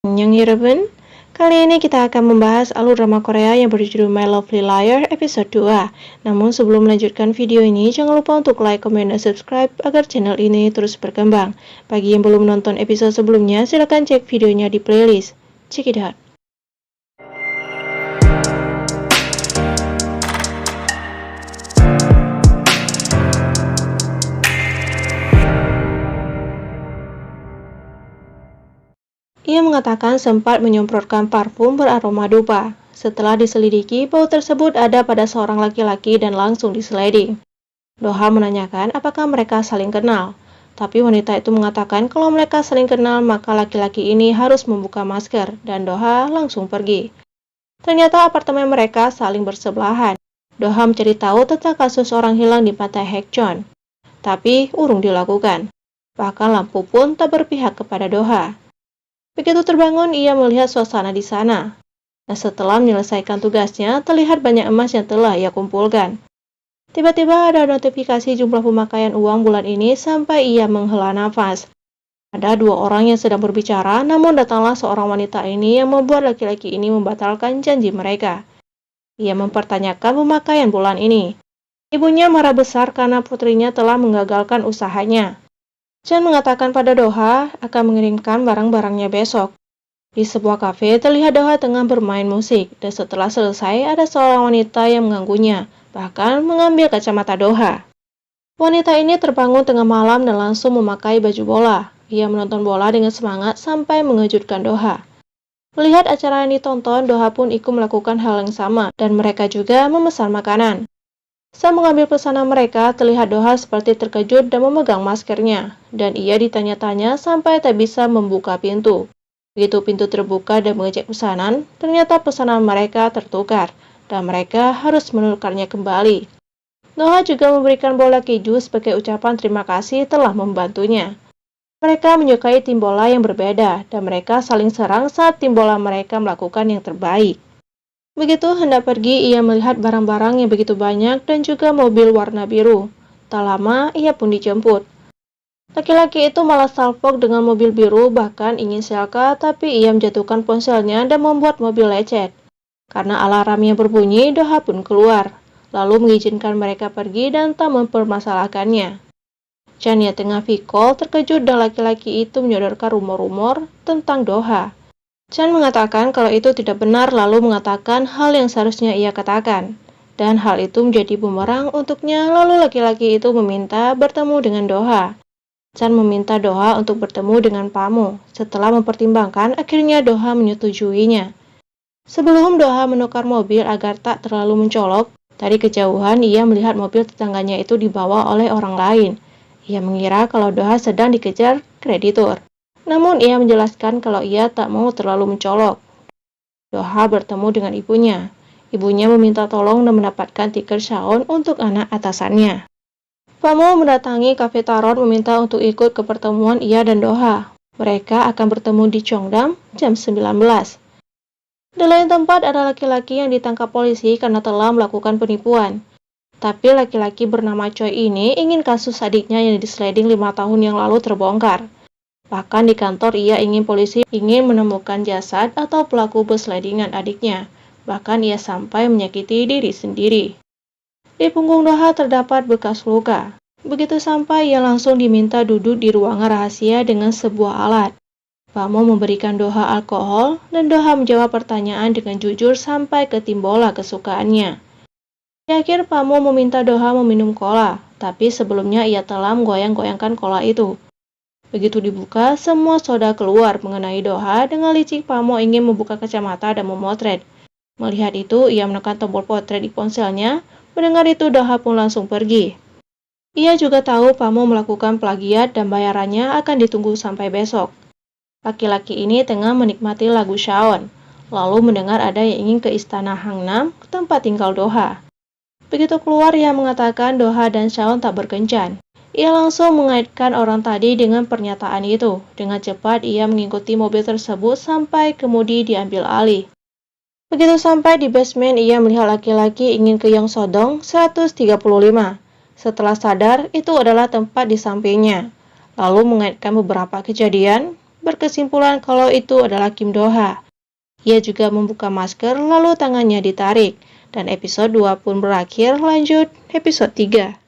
Annyeong Yoroben. Kali ini kita akan membahas alur drama Korea yang berjudul My Lovely Liar episode 2. Namun sebelum melanjutkan video ini, jangan lupa untuk like, komen, dan subscribe agar channel ini terus berkembang. Bagi yang belum nonton episode sebelumnya, silahkan cek videonya di playlist. Check it out. Ia mengatakan sempat menyemprotkan parfum beraroma dupa. Setelah diselidiki, bau tersebut ada pada seorang laki-laki dan langsung disliding. Doha menanyakan apakah mereka saling kenal. Tapi wanita itu mengatakan kalau mereka saling kenal maka laki-laki ini harus membuka masker dan Doha langsung pergi. Ternyata apartemen mereka saling bersebelahan. Doha mencari tahu tentang kasus orang hilang di pantai Haekjeon. Tapi urung dilakukan. Bahkan lampu pun tak berpihak kepada Doha. Begitu terbangun, ia melihat suasana di sana. Nah, setelah menyelesaikan tugasnya, terlihat banyak emas yang telah ia kumpulkan. Tiba-tiba ada notifikasi jumlah pemakaian uang bulan ini sampai ia menghela nafas. Ada dua orang yang sedang berbicara, namun datanglah seorang wanita ini yang membuat laki-laki ini membatalkan janji mereka. Ia mempertanyakan pemakaian bulan ini. Ibunya marah besar karena putrinya telah menggagalkan usahanya. Chan mengatakan pada Doha akan mengirimkan barang-barangnya besok. Di sebuah kafe terlihat Doha tengah bermain musik, dan setelah selesai ada seorang wanita yang mengganggunya, bahkan mengambil kacamata Doha. Wanita ini terbangun tengah malam dan langsung memakai baju bola. Ia menonton bola dengan semangat sampai mengejutkan Doha. Melihat acara yang ditonton, Doha pun ikut melakukan hal yang sama, dan mereka juga memesan makanan. Saat mengambil pesanan mereka, terlihat Doha seperti terkejut dan memegang maskernya, dan ia ditanya-tanya sampai tak bisa membuka pintu. Begitu pintu terbuka dan mengecek pesanan, ternyata pesanan mereka tertukar, dan mereka harus menukarnya kembali. Doha juga memberikan bola keju sebagai ucapan terima kasih telah membantunya. Mereka menyukai tim bola yang berbeda, dan mereka saling serang saat tim bola mereka melakukan yang terbaik. Begitu hendak pergi, ia melihat barang-barang yang begitu banyak dan juga mobil warna biru. Tak lama, ia pun dijemput. Laki-laki itu malah salfok dengan mobil biru, bahkan ingin selka, tapi ia menjatuhkan ponselnya dan membuat mobil lecet. Karena alarmnya berbunyi, Doha pun keluar, lalu mengizinkan mereka pergi dan tak mempermasalahkannya. Chan yang tengah vikol terkejut dan laki-laki itu menyodorkan rumor-rumor tentang Doha. Chan mengatakan kalau itu tidak benar lalu mengatakan hal yang seharusnya ia katakan. Dan hal itu menjadi bumerang untuknya lalu laki-laki itu meminta bertemu dengan Doha. Chan meminta Doha untuk bertemu dengan Pamo. Setelah mempertimbangkan, akhirnya Doha menyetujuinya. Sebelum Doha menukar mobil agar tak terlalu mencolok, dari kejauhan ia melihat mobil tetangganya itu dibawa oleh orang lain. Ia mengira kalau Doha sedang dikejar kreditur. Namun ia menjelaskan kalau ia tak mau terlalu mencolok. Doha bertemu dengan ibunya. Ibunya meminta tolong dan mendapatkan tiket Shaon untuk anak atasannya. Pamo mendatangi kafe Taron meminta untuk ikut ke pertemuan ia dan Doha. Mereka akan bertemu di Cheongdam jam 19. Di lain tempat ada laki-laki yang ditangkap polisi karena telah melakukan penipuan. Tapi laki-laki bernama Choi ini ingin kasus adiknya yang disliding 5 tahun yang lalu terbongkar. Bahkan di kantor ia ingin polisi menemukan jasad atau pelaku berslidingan adiknya. Bahkan ia sampai menyakiti diri sendiri. Di punggung Doha terdapat bekas luka. Begitu sampai ia langsung diminta duduk di ruangan rahasia dengan sebuah alat. Pamo memberikan Doha alkohol dan Doha menjawab pertanyaan dengan jujur sampai ke tim bola kesukaannya. Di akhir Pamo meminta Doha meminum cola, tapi sebelumnya ia telah menggoyang-goyangkan cola itu. Begitu dibuka, semua soda keluar mengenai Doha dengan licik. Pamo ingin membuka kacamata dan memotret. Melihat itu, ia menekan tombol potret di ponselnya. Mendengar itu, Doha pun langsung pergi. Ia juga tahu Pamo melakukan plagiat dan bayarannya akan ditunggu sampai besok. Laki-laki ini tengah menikmati lagu Shaon, lalu mendengar ada yang ingin ke istana Hangnam, tempat tinggal Doha. Begitu keluar, ia mengatakan Doha dan Shaon tak berkencan. Ia langsung mengaitkan orang tadi dengan pernyataan itu. Dengan cepat ia mengikuti mobil tersebut sampai kemudi diambil alih. Begitu sampai di basement, ia melihat laki-laki ingin ke Yongso-dong 135. Setelah sadar, itu adalah tempat di sampingnya. Lalu mengaitkan beberapa kejadian. berkesimpulan kalau itu adalah Kim Do-ha. Ia juga membuka masker lalu tangannya ditarik, dan episode 2 pun berakhir. Lanjut episode 3.